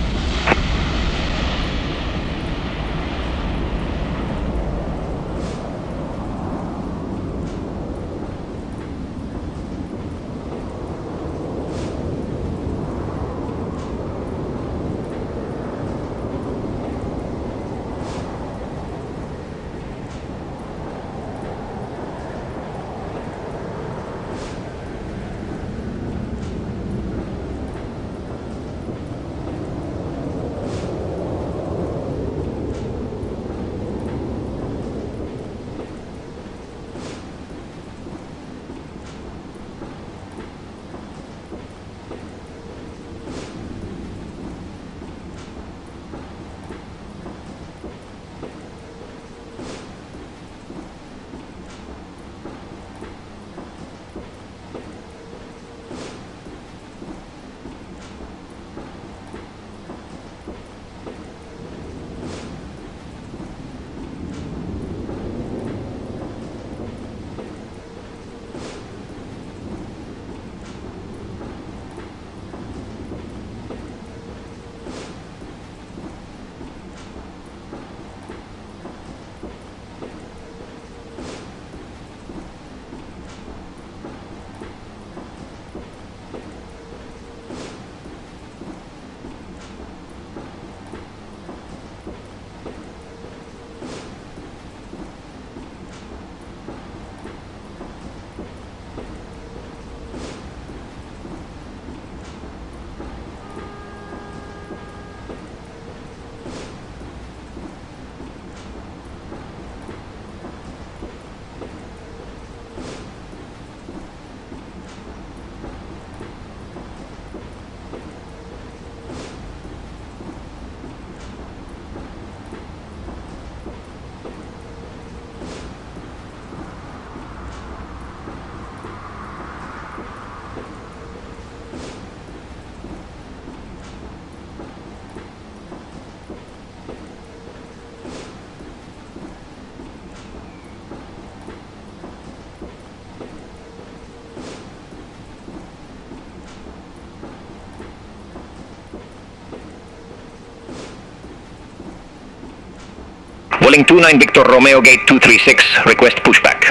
Vueling 29 Victor Romeo gate 236, request pushback.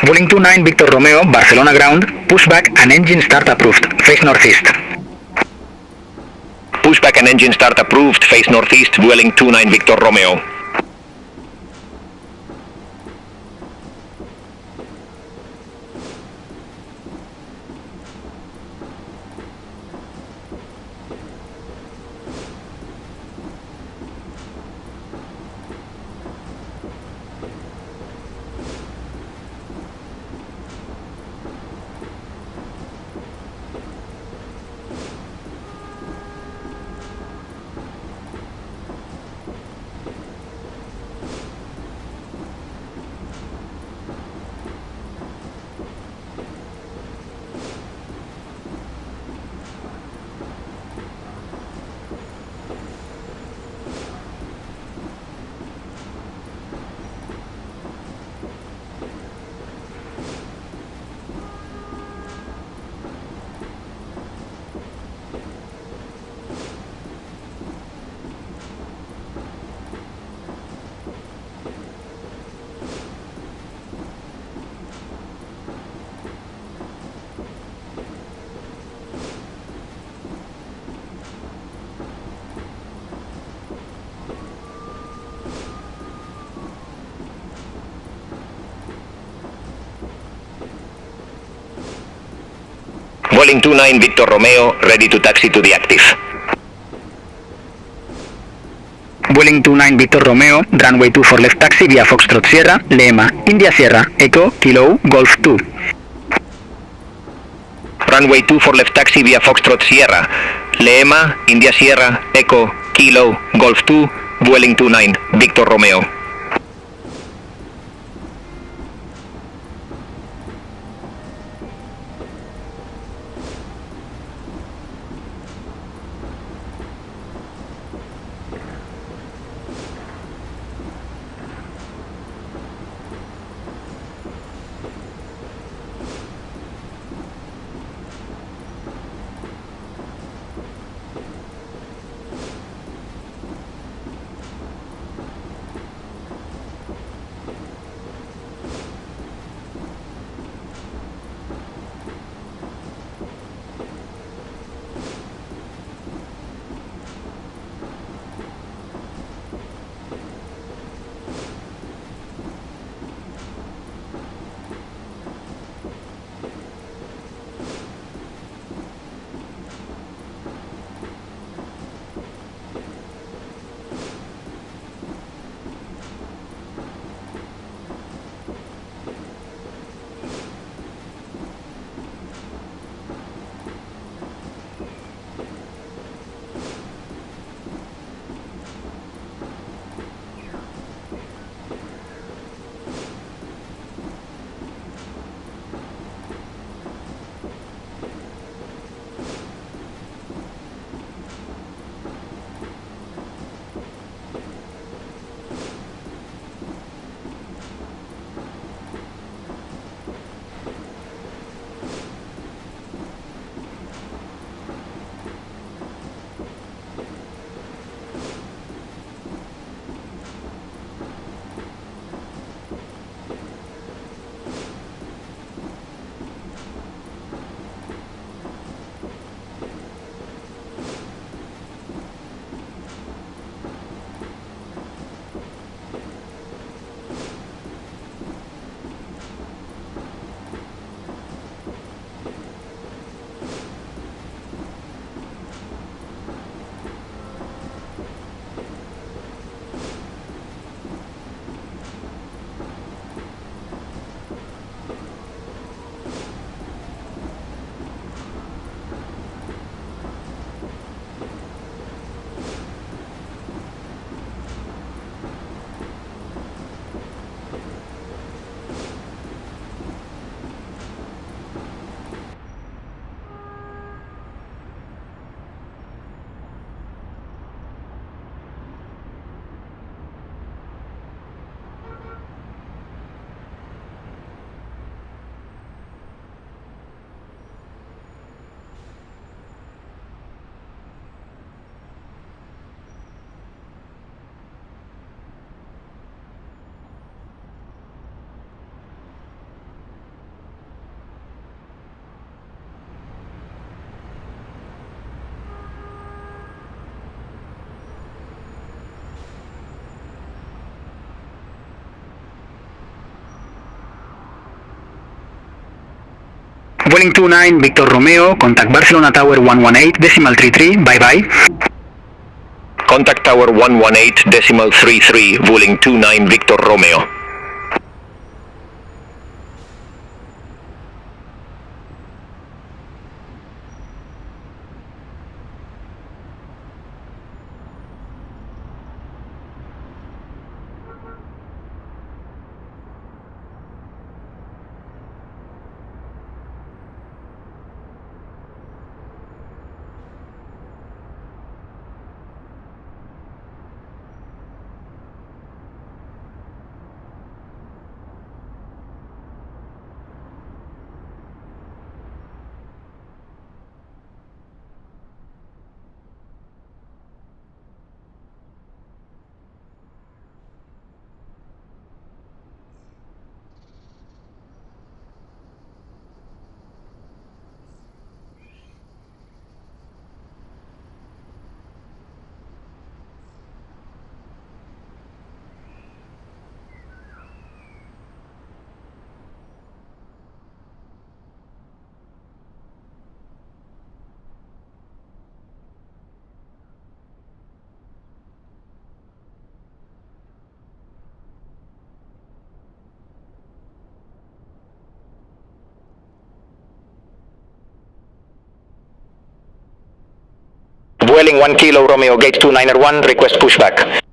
Vueling 29 Victor Romeo, Barcelona ground, pushback and engine start approved, face northeast. Pushback and engine start approved, face northeast, Vueling 29 Victor Romeo. Vueling 29 Victor Romeo, ready to taxi to the active. Vueling 29 Victor Romeo, runway 24 left taxi via Foxtrot Sierra, Lema, India Sierra, Echo, Kilo, Golf 2. Runway 24 left taxi via Foxtrot Sierra, Lema, India Sierra, Echo, Kilo, Golf 2, Vueling 29 Victor Romeo. Vueling 29 Victor Romeo, contact Barcelona Tower 118.33, bye-bye. Contact Tower 118.33, Vueling 29 Victor Romeo. Vueling 1 Kilo Romeo Gate 291, request pushback.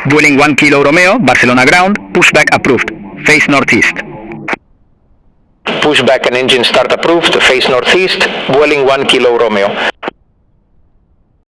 Vueling 1 Kilo Romeo, Barcelona ground, pushback approved. Face northeast. Pushback and engine start approved, face northeast, Vueling 1 Kilo Romeo.